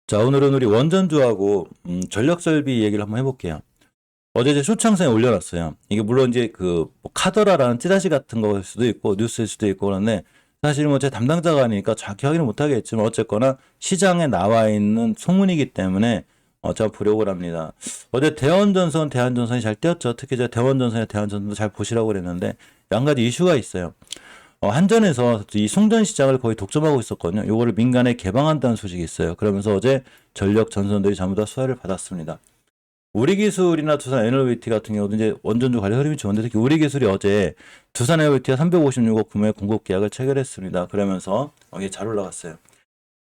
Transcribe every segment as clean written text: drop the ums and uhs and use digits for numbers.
자, 오늘은 우리 원전주하고 전력설비 얘기를 한번 해볼게요. 어제 이제 쇼창상에 올려놨어요. 이게 물론 이제 뭐 카더라라는 찌라시 같은 거일 수도 있고 뉴스일 수도 있고 그런데 사실 뭐 제 담당자가 아니니까 정확히 확인을 못하겠지만 어쨌거나 시장에 나와 있는 소문이기 때문에 제가 보려고 합니다. 어제 대원전선이 잘 뛰었죠. 특히 저 대원전선도 잘 보시라고 그랬는데 한 가지 이슈가 있어요. 한전에서 이 송전 시장을 거의 독점하고 있었거든요. 요거를 민간에 개방한다는 소식이 있어요. 그러면서 어제 전력 전선들이 전부 다 수혜를 받았습니다. 우리기술이나 두산 에너비티 같은 경우도 이제 원전주 관련 흐름이 좋은데 특히 우리기술이 어제 두산 에너비티가 356억 구매 공급 계약을 체결했습니다. 그러면서 이게 잘 올라갔어요.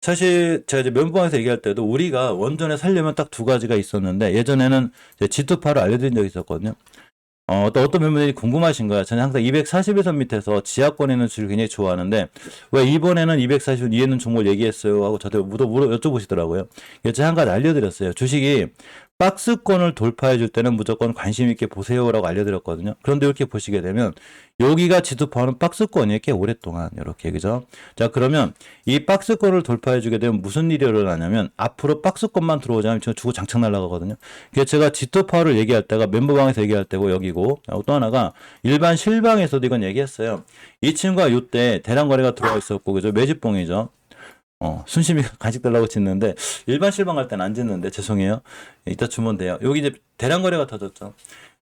사실 제가 이제 면봉에서 얘기할 때도 우리가 원전에 살려면 딱 두 가지가 있었는데 예전에는 G2파를 알려드린 적이 있었거든요. 또 어떤 멤버들이 궁금하신 거야. 저는 항상 241선 밑에서 지하권에 있는 주를 굉장히 좋아하는데 왜 이번에는 240선 위에 있는 종목을 얘기했어요 하고 저한테 여쭤보시더라고요. 그래서 제가 한 가지 알려드렸어요. 주식이 박스권을 돌파해 줄 때는 무조건 관심 있게 보세요라고 알려드렸거든요. 그런데 이렇게 보시게 되면 여기가 지도파는 박스권이 꽤 오랫동안 이렇게 그죠? 자, 그러면 이 박스권을 돌파해 주게 되면 무슨 일이 일어나냐면 앞으로 박스권만 들어오자면 지금 주고 장착 날아가거든요. 그래서 제가 지도파를 얘기할 때가 멤버방에서 얘기할 때고 여기고 또 하나가 일반 실방에서도 이건 얘기했어요. 이 친구가 이때 대량 거래가 들어와 있었고 그죠? 매집봉이죠. 순심히 간식 달라고 짓는데 일반 실방 갈 때는 안 짓는데 죄송해요. 이따 주면 돼요. 여기 이제 대량 거래가 터졌죠.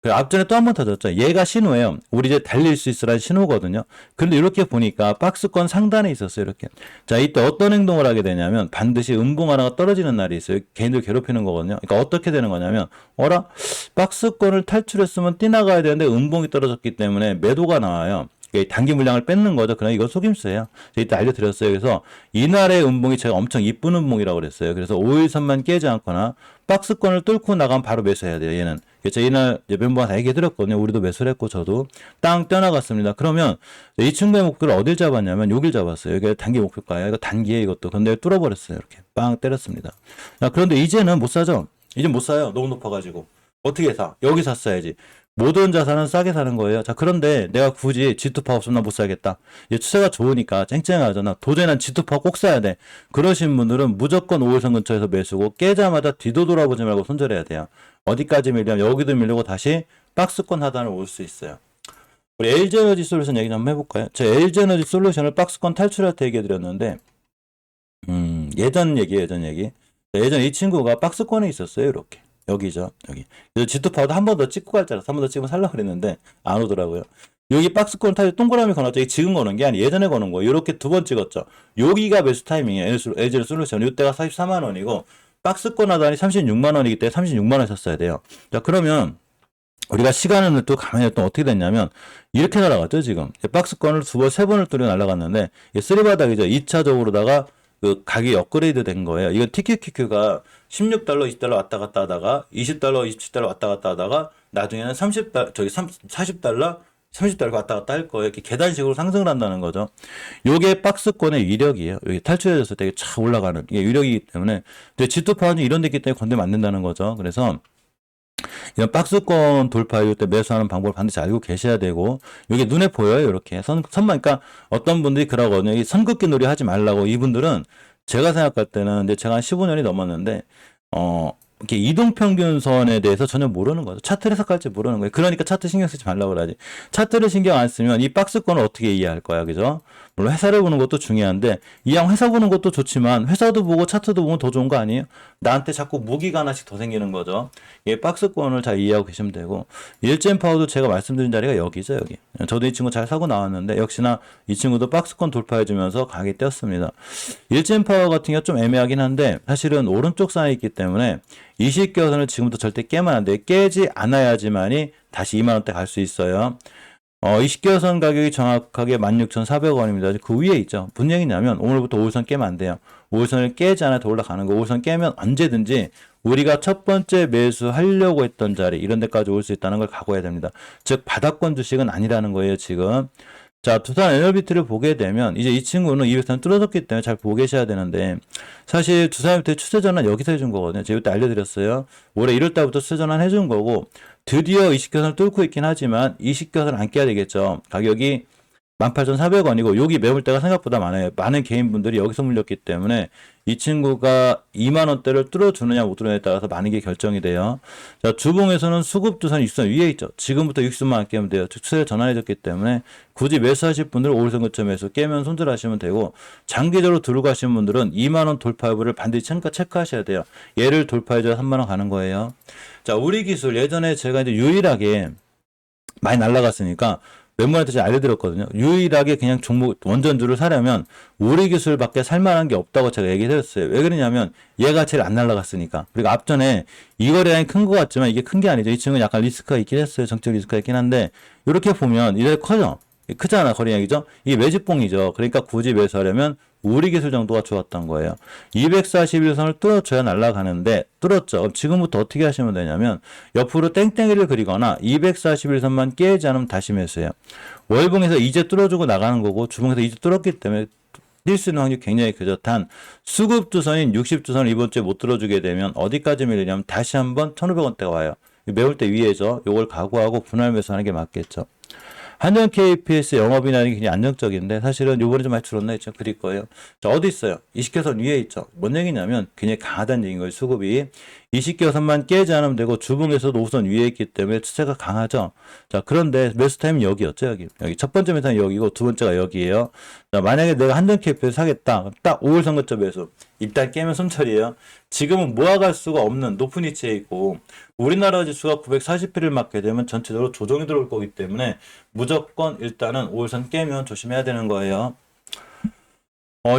그 앞전에 또 한 번 터졌죠. 얘가 신호예요. 우리 이제 달릴 수 있으라는 신호거든요. 그런데 이렇게 보니까 박스권 상단에 있었어요. 이렇게. 자, 이때 어떤 행동을 하게 되냐면 반드시 음봉 하나가 떨어지는 날이 있어요. 개인들 괴롭히는 거거든요. 그러니까 어떻게 되는 거냐면 박스권을 탈출했으면 뛰나가야 되는데 음봉이 떨어졌기 때문에 매도가 나와요. 단기 물량을 뺏는 거죠. 그러나 이거 속임수예요. 제가 이때 알려드렸어요. 그래서 이날의 음봉이 제가 엄청 이쁜 음봉이라고 그랬어요. 그래서 5일선만 깨지 않거나 박스권을 뚫고 나가면 바로 매수해야 돼요. 얘는. 그래서 이날 멤버가 다 얘기해드렸거든요. 우리도 매수를 했고 저도 땅 떠나갔습니다. 그러면 이 친구의 목표를 어딜 잡았냐면 여길 잡았어요. 이게 단기 목표가예요. 이거 단기에 이것도. 근데 뚫어버렸어요. 이렇게 빵 때렸습니다. 자, 그런데 이제는 못 사죠. 이제 못 사요. 너무 높아가지고. 어떻게 사? 여기 샀어야지. 모든 자산은 싸게 사는 거예요. 자, 그런데 내가 굳이 G2파 없으면 나 못 사겠다. 이제 추세가 좋으니까 쨍쨍하잖아. 도저히 난 G2파 꼭 사야 돼. 그러신 분들은 무조건 5일선 근처에서 매수고 깨자마자 뒤도 돌아보지 말고 손절해야 돼요. 어디까지 밀려면 여기도 밀리고 다시 박스권 하단을 올 수 있어요. 우리 LG에너지 솔루션 얘기 좀 해볼까요? 저 LG에너지 솔루션을 박스권 탈출할 때 얘기해 드렸는데 예전 얘기. 예전 이 친구가 박스권에 있었어요. 이렇게. 여기죠. 여기. 그래서 G2파도 한 번 더 찍고 갈 줄 알았어. 한 번 더 찍으면 살려고 그랬는데 안 오더라고요. 여기 박스권 타고 동그라미 걸었죠. 지금 거는 게 아니라 예전에 거는 거예요. 이렇게 두 번 찍었죠. 여기가 매수 타이밍이에요. LG 솔루션. 이때가 44만 원이고 박스권 하단이 36만 원이기 때문에 36만 원 샀어야 돼요. 자, 그러면 우리가 시간을 또 가만히 했던 어떻게 됐냐면 이렇게 날아갔죠. 지금 박스권을 두 번, 세 번을 뚫려 날아갔는데 쓰리바닥이죠. 2차적으로다가 그 가격이 업그레이드 된 거예요. 이거 TQQQ가 16달러, 20달러 왔다 갔다 하다가 20달러, 27달러 왔다 갔다 하다가 나중에는 40달러, 30달러 왔다 갔다 할 거예요. 이렇게 계단식으로 상승을 한다는 거죠. 요게 박스권의 위력이에요. 여기 탈출해졌을 때 촥 올라가는 이게 위력이기 때문에 근데 G2파는 이런 데 있기 때문에 건드면 안 된다는 거죠. 그래서 이런 박스권 돌파할 때 매수하는 방법을 반드시 알고 계셔야 되고 이게 눈에 보여요. 이렇게 선만 그러니까 어떤 분들이 그러거든요. 이 선긋기 놀이 하지 말라고. 이분들은 제가 생각할 때는 근데 제가 한 15년이 넘었는데 이렇게 이동평균선에 대해서 전혀 모르는 거죠. 차트를 해석할지 모르는 거예요. 그러니까 차트 신경 쓰지 말라고 그러지. 차트를 신경 안 쓰면 이 박스권을 어떻게 이해할 거야. 그죠? 물론 회사를 보는 것도 중요한데 이왕 회사 보는 것도 좋지만 회사도 보고 차트도 보면 더 좋은 거 아니에요? 나한테 자꾸 무기가 하나씩 더 생기는 거죠. 이 박스권을 잘 이해하고 계시면 되고 일젠파워도 제가 말씀드린 자리가 여기죠. 여기. 저도 이 친구 잘 사고 나왔는데 역시나 이 친구도 박스권 돌파해주면서 가게 떴습니다. 일젠파워 같은 경우 좀 애매하긴 한데 사실은 오른쪽 사이에 있기 때문에 20개선을 지금부터 절대 깨면 안 돼요. 깨지 않아야지만이 다시 2만원대 갈 수 있어요. 20개선 가격이 정확하게 16,400원입니다. 그 위에 있죠. 무슨 얘기냐면 오늘부터 5일선 깨면 안 돼요. 5일선을 깨지 않아 더 올라가는 거. 5일선 깨면 언제든지 우리가 첫 번째 매수하려고 했던 자리 이런 데까지 올 수 있다는 걸 각오해야 됩니다. 즉 바닥권 주식은 아니라는 거예요. 지금. 자, 두산 에너비트를 보게 되면 이제 이 친구는 200선 뚫어졌기 때문에 잘 보고 계셔야 되는데 사실 두산 에너비트 추세 전환 여기서 해준 거거든요. 제가 이때 알려드렸어요. 올해 1월달부터 추세 전환 해준 거고 드디어 20개선을 뚫고 있긴 하지만 20개선을 안 깨야 되겠죠. 가격이 18,400원이고 여기 매물대가 생각보다 많아요. 많은 개인분들이 여기서 물렸기 때문에 이 친구가 2만원대를 뚫어주느냐 못 뚫느냐에 따라서 많은 게 결정이 돼요. 자, 주봉에서는 수급주선 60선 위에 있죠. 지금부터 60선만 깨면 돼요. 즉 추세가 전환해졌기 때문에 굳이 매수하실 분들은 5일선 근처에서 깨면 손절하시면 되고, 장기적으로 들고 가시는 분들은 2만원 돌파 여부를 반드시 체크하셔야 돼요. 얘를 돌파해줘야 3만원 가는 거예요. 자, 우리 기술 예전에 제가 이제 유일하게 많이 날라갔으니까 멤버한테 제가 알려드렸거든요. 유일하게 그냥 종목 원전주를 사려면 우리 기술밖에 살만한 게 없다고 제가 얘기해드렸어요. 왜 그러냐면 얘가 제일 안 날라갔으니까. 그리고 앞전에 이 거래량이 큰 것 같지만 이게 큰 게 아니죠. 이 친구는 약간 리스크가 있긴 했어요. 정적 리스크가 있긴 한데 이렇게 보면 이래 커져. 크잖아, 거래량이죠. 이게 매집봉이죠. 그러니까 굳이 매수하려면 우리 기술 정도가 좋았던 거예요. 241선을 뚫어줘야 날아가는데 뚫었죠. 그럼 지금부터 어떻게 하시면 되냐면 옆으로 땡땡이를 그리거나 241선만 깨지 않으면 다시 매수해요. 월봉에서 이제 뚫어주고 나가는 거고 주봉에서 이제 뚫었기 때문에 뛸 수 있는 확률이 굉장히 크죠.단 수급주선인 60주선을 이번 주에 못 뚫어주게 되면 어디까지 밀리냐면 다시 한번 1,500원대가 와요. 매울대 위에죠. 요걸 각오하고 분할 매수하는 게 맞겠죠. 한전 KPS 영업이라는 게 굉장히 안정적인데 사실은 요번에 좀 많이 줄었나 했죠. 그릴 거예요. 자, 어디 있어요? 20개선 위에 있죠. 뭔 얘기냐면 굉장히 강하다는 얘기인 거예요. 수급이. 20개선만 깨지 않으면 되고 주봉에서도 우선 위에 있기 때문에 추세가 강하죠. 자, 그런데 매수 타임이 여기였죠. 여기 첫 번째 매수는 여기고 두 번째가 여기예요. 자, 만약에 내가 한전 KPS 사겠다. 딱 5일 선거점 매수. 일단 깨면 손절이에요. 지금은 모아갈 수가 없는 높은 위치에 있고 우리나라 지수가 940회를 맞게 되면 전체적으로 조정이 들어올 거기 때문에 무조건 일단은 5일선 깨면 조심해야 되는 거예요.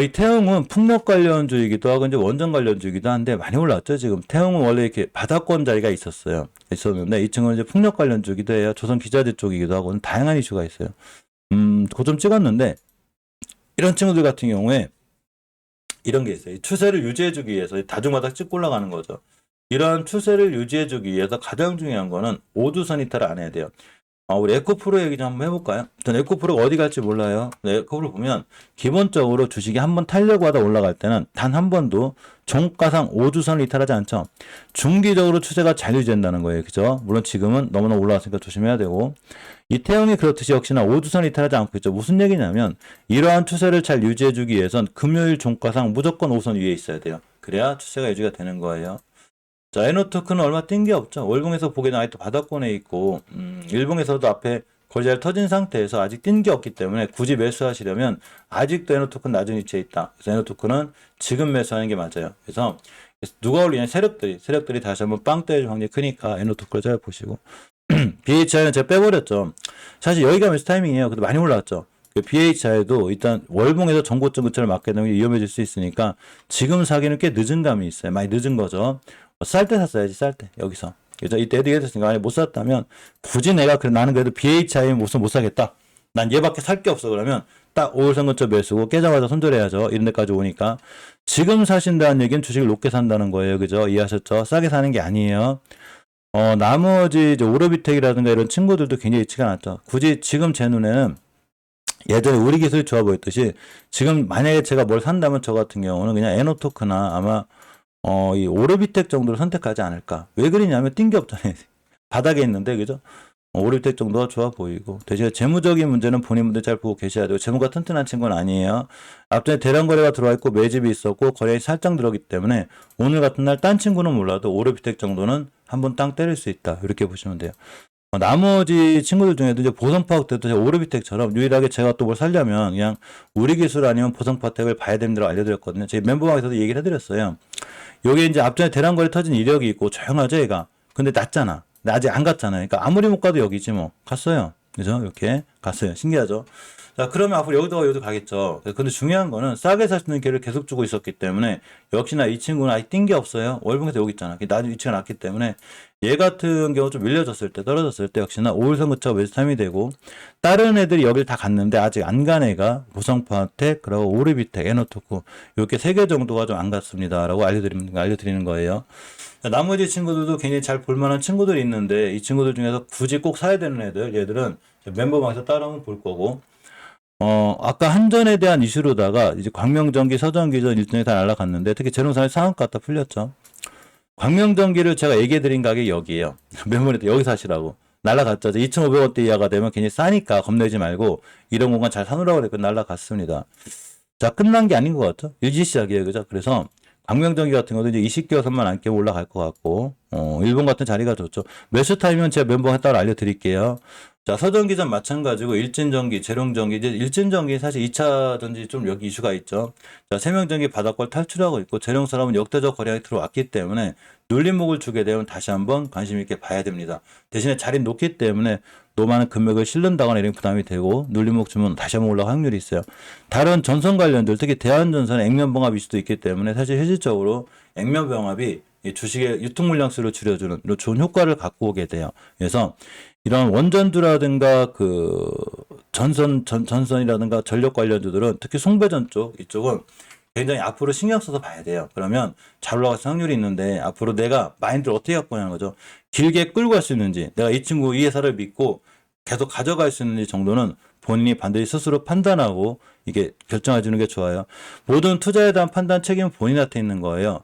이 태흥은 풍력 관련주이기도 하고 이제 원전 관련주이기도 한데 많이 올랐죠. 지금 태흥은 원래 이렇게 바닥권 자리가 있었는데 이 친구는 이제 풍력 관련주이기도 해요. 조선 기자재 쪽이기도 하고 다양한 이슈가 있어요. 고점 찍었는데 이런 친구들 같은 경우에 이런 게 있어요. 추세를 유지해주기 위해서 다중바닥 찍고 올라가는 거죠. 이런 추세를 유지해주기 위해서 가장 중요한 거는 5주선 이탈을 안 해야 돼요. 우리 에코프로 얘기 좀 한번 해볼까요? 전 에코프로가 어디 갈지 몰라요. 에코프로 보면 기본적으로 주식이 한번 타려고 하다 올라갈 때는 단 한 번도 종가상 5주선을 이탈하지 않죠. 중기적으로 추세가 잘 유지된다는 거예요. 그죠? 물론 지금은 너무나 올라왔으니까 조심해야 되고 이태용이 그렇듯이 역시나 5주선 이탈하지 않고 있죠. 무슨 얘기냐면 이러한 추세를 잘 유지해주기 위해선 금요일 종가상 무조건 5선 위에 있어야 돼요. 그래야 추세가 유지가 되는 거예요. 자, 에너토크는 얼마 뛴 게 없죠. 월봉에서 보기에는 아직도 바닥권에 있고 일봉에서도 앞에 거래잘 터진 상태에서 아직 뛴 게 없기 때문에 굳이 매수하시려면 아직도 에너토크는 낮은 위치에 있다. 그래서 에너토크는 지금 매수하는 게 맞아요. 그래서 누가 올리냐 세력들이 다시 한번 빵 때릴 확률이 크니까 에너토크를 잘 보시고 BHI는 제가 빼버렸죠. 사실 여기가 매수 타이밍이에요. 근데 많이 올라왔죠. BHI도 일단 월봉에서 전고점 근처를 맞게 되면 위험해질 수 있으니까 지금 사기는 꽤 늦은 감이 있어요. 많이 늦은 거죠. 쌀 때 샀어야지, 쌀 때. 여기서. 그죠? 이때 얘기했으니까 만약에 못 샀다면 굳이 나는 그래도 BHI 못 사겠다. 난 얘밖에 살 게 없어. 그러면 딱 5일선 근처 매수고 깨자마자 손절해야죠. 이런 데까지 오니까. 지금 사신다는 얘기는 주식을 높게 산다는 거예요. 그죠? 이해하셨죠? 싸게 사는 게 아니에요. 나머지 이제 오로비텍이라든가 이런 친구들도 굉장히 위치가 낮죠. 굳이 지금 제 눈에는 예전에 우리 기술이 좋아 보였듯이 지금 만약에 제가 뭘 산다면 저 같은 경우는 그냥 에너토크나 아마 이 오르비텍 정도를 선택하지 않을까. 왜 그러냐면 뛴 게 없잖아요. 바닥에 있는데, 그죠? 오르비텍 정도가 좋아 보이고. 대신에 재무적인 문제는 본인분들 잘 보고 계셔야 되고, 재무가 튼튼한 친구는 아니에요. 앞전에 대량 거래가 들어와 있고, 매집이 있었고, 거래량이 살짝 들어오기 때문에, 오늘 같은 날 딴 친구는 몰라도 오르비텍 정도는 한번 땅 때릴 수 있다. 이렇게 보시면 돼요. 나머지 친구들 중에도 이제 보성파악 때도 오르비텍처럼 유일하게 제가 또 뭘 살려면 그냥 우리 기술 아니면 보성파텍을 봐야 된다고 알려드렸거든요. 저희 멤버방에서도 얘기를 해드렸어요. 여기 이제 앞전에 대량거래 터진 이력이 있고 조용하죠, 얘가. 근데 낮잖아. 근데 아직 안 갔잖아요. 그러니까 아무리 못 가도 여기지 뭐. 갔어요. 그죠? 이렇게 갔어요. 신기하죠? 자, 그러면 앞으로 여기도 가겠죠. 근데 중요한 거는 싸게 살 수 있는 기회를 계속 주고 있었기 때문에 역시나 이 친구는 아직 뛴 게 없어요. 월봉에서 여기 있잖아. 낮은 위치가 낮기 때문에 얘 같은 경우 좀 밀려졌을 때, 떨어졌을 때 역시나 5일선 근처가 매수 타임이 되고 다른 애들이 여길 다 갔는데 아직 안 간 애가 보성파텍, 그리고 오르비텍, 에너토크 이렇게 3개 정도가 좀 안 갔습니다. 라고 알려드리는 거예요. 나머지 친구들도 굉장히 잘 볼만한 친구들이 있는데 이 친구들 중에서 굳이 꼭 사야 되는 얘들은 멤버방에서 따라오면 볼 거고 아까 한전에 대한 이슈로다가 이제 광명전기, 서전기전 일정이 다 날아갔는데 특히 재롱산의 상한가 갖다 풀렸죠. 광명전기를 제가 얘기해드린 가격이 여기에요. 멤버한테 여기 사시라고. 날라갔죠. 2,500원대 이하가 되면 괜히 싸니까 겁내지 말고 이런 공간 잘 사놓으라고 그랬고 날라갔습니다. 자, 끝난 게 아닌 것 같죠? 일시 시작이에요. 그죠? 그래서 광명전기 같은 것도 이제 20개월 선만 안 깨면 올라갈 것 같고, 일본 같은 자리가 좋죠. 매수 타이밍은 제가 멤버가 따로 알려드릴게요. 자, 서전기전 마찬가지고, 일진전기, 재룡전기, 이제 일진전기 사실 2차 전지 좀 여기 이슈가 있죠. 자, 세명전기 바닥걸 탈출하고 있고, 재룡사람은 역대적 거래량이 들어왔기 때문에 눌림목을 주게 되면 다시 한번 관심 있게 봐야 됩니다. 대신에 자리 놓기 때문에 너무 많은 금액을 실른다거나 이런 부담이 되고 눌림목 주면 다시 한번 올라갈 확률이 있어요. 다른 전선 관련들 특히 대한전선의 액면봉합 이슈도 있기 때문에 사실 실질적으로 액면봉합이 이 주식의 유통 물량수를 줄여주는 좋은 효과를 갖고 오게 돼요. 그래서 이런 원전주라든가 그 전선이라든가 전력 관련주들은 특히 송배전 쪽 이쪽은 굉장히 앞으로 신경 써서 봐야 돼요. 그러면 잘 올라갈 확률이 있는데 앞으로 내가 마인드를 어떻게 갖고 하는 거죠? 길게 끌고 갈 수 있는지 내가 이 친구 이 회사를 믿고 계속 가져갈 수 있는지 정도는 본인이 반드시 스스로 판단하고 이게 결정해 주는 게 좋아요. 모든 투자에 대한 판단 책임은 본인한테 있는 거예요.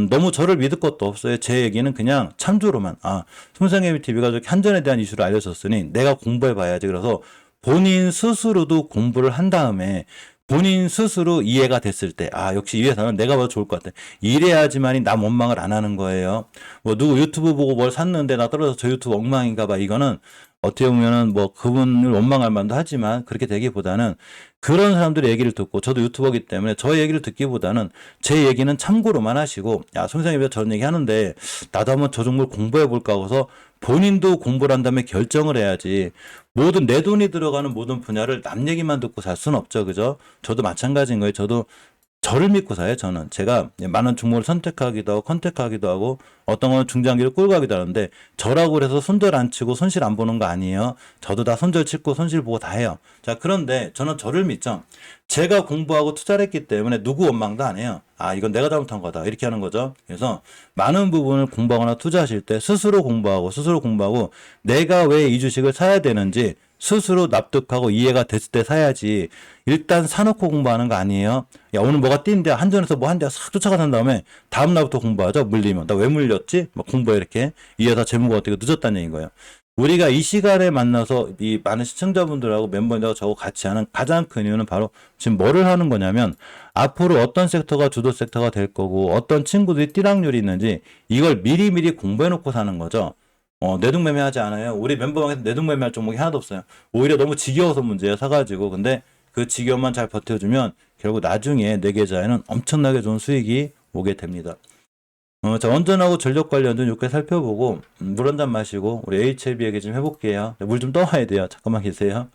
너무 저를 믿을 것도 없어요. 제 얘기는 그냥 참조로만 손상개미 TV가 저렇게 한전에 대한 이슈를 알려줬으니 내가 공부해 봐야지. 그래서 본인 스스로도 공부를 한 다음에 본인 스스로 이해가 됐을 때, 역시 이 회사는 내가 봐도 좋을 것 같아. 이래야지만이 남 원망을 안 하는 거예요. 뭐, 누구 유튜브 보고 뭘 샀는데 나 떨어져서 저 유튜브 엉망인가 봐. 이거는 어떻게 보면은 뭐, 그분을 원망할 만도 하지만 그렇게 되기보다는 그런 사람들의 얘기를 듣고 저도 유튜버기 때문에 저 얘기를 듣기보다는 제 얘기는 참고로만 하시고, 야, 선생님이 저런 얘기 하는데 나도 한번 저 종목을 공부해 볼까 하고서 본인도 공부를 한 다음에 결정을 해야지. 모든 내 돈이 들어가는 모든 분야를 남 얘기만 듣고 살 수는 없죠. 그죠? 저도 마찬가지인 거예요. 저도 저를 믿고 사요. 저는 제가 많은 종목을 선택하기도 하고 컨택하기도 하고 어떤 건 중장기를 끌고 가기도 하는데 저라고 해서 손절 안 치고 손실 안 보는 거 아니에요. 저도 다 손절 치고 손실 보고 다 해요. 자, 그런데 저는 저를 믿죠. 제가 공부하고 투자를 했기 때문에 누구 원망도 안 해요. 이건 내가 잘못한 거다. 이렇게 하는 거죠. 그래서 많은 부분을 공부하거나 투자하실 때 스스로 공부하고 내가 왜 이 주식을 사야 되는지 스스로 납득하고 이해가 됐을 때 사야지. 일단 사놓고 공부하는 거 아니에요. 야, 오늘 뭐가 뛴대. 한전에서 뭐 한 대가 싹 쫓아가는 다음에 다음 날부터 공부하죠. 물리면. 나 왜 물렸지? 막 공부해 이렇게. 이 회사 재무가 어떻게 늦었다는 얘기인 거예요. 우리가 이 시간에 만나서 이 많은 시청자분들하고 멤버들하고 저하고 같이 하는 가장 큰 이유는 바로 지금 뭐를 하는 거냐면 앞으로 어떤 섹터가 주도 섹터가 될 거고 어떤 친구들이 뛸 확률이 있는지 이걸 미리미리 공부해 놓고 사는 거죠. 내동매매 하지 않아요. 우리 멤버방에서 내동매매 할 종목이 하나도 없어요. 오히려 너무 지겨워서 문제예요. 사가지고. 근데 그 지겨움만 잘 버텨주면 결국 나중에 내 계좌에는 엄청나게 좋은 수익이 오게 됩니다. 자, 원전하고 전력 관련된 요게 살펴보고 물 한 잔 마시고 우리 HLB 얘기 좀 해볼게요. 물 좀 떠와야 돼요. 잠깐만 계세요.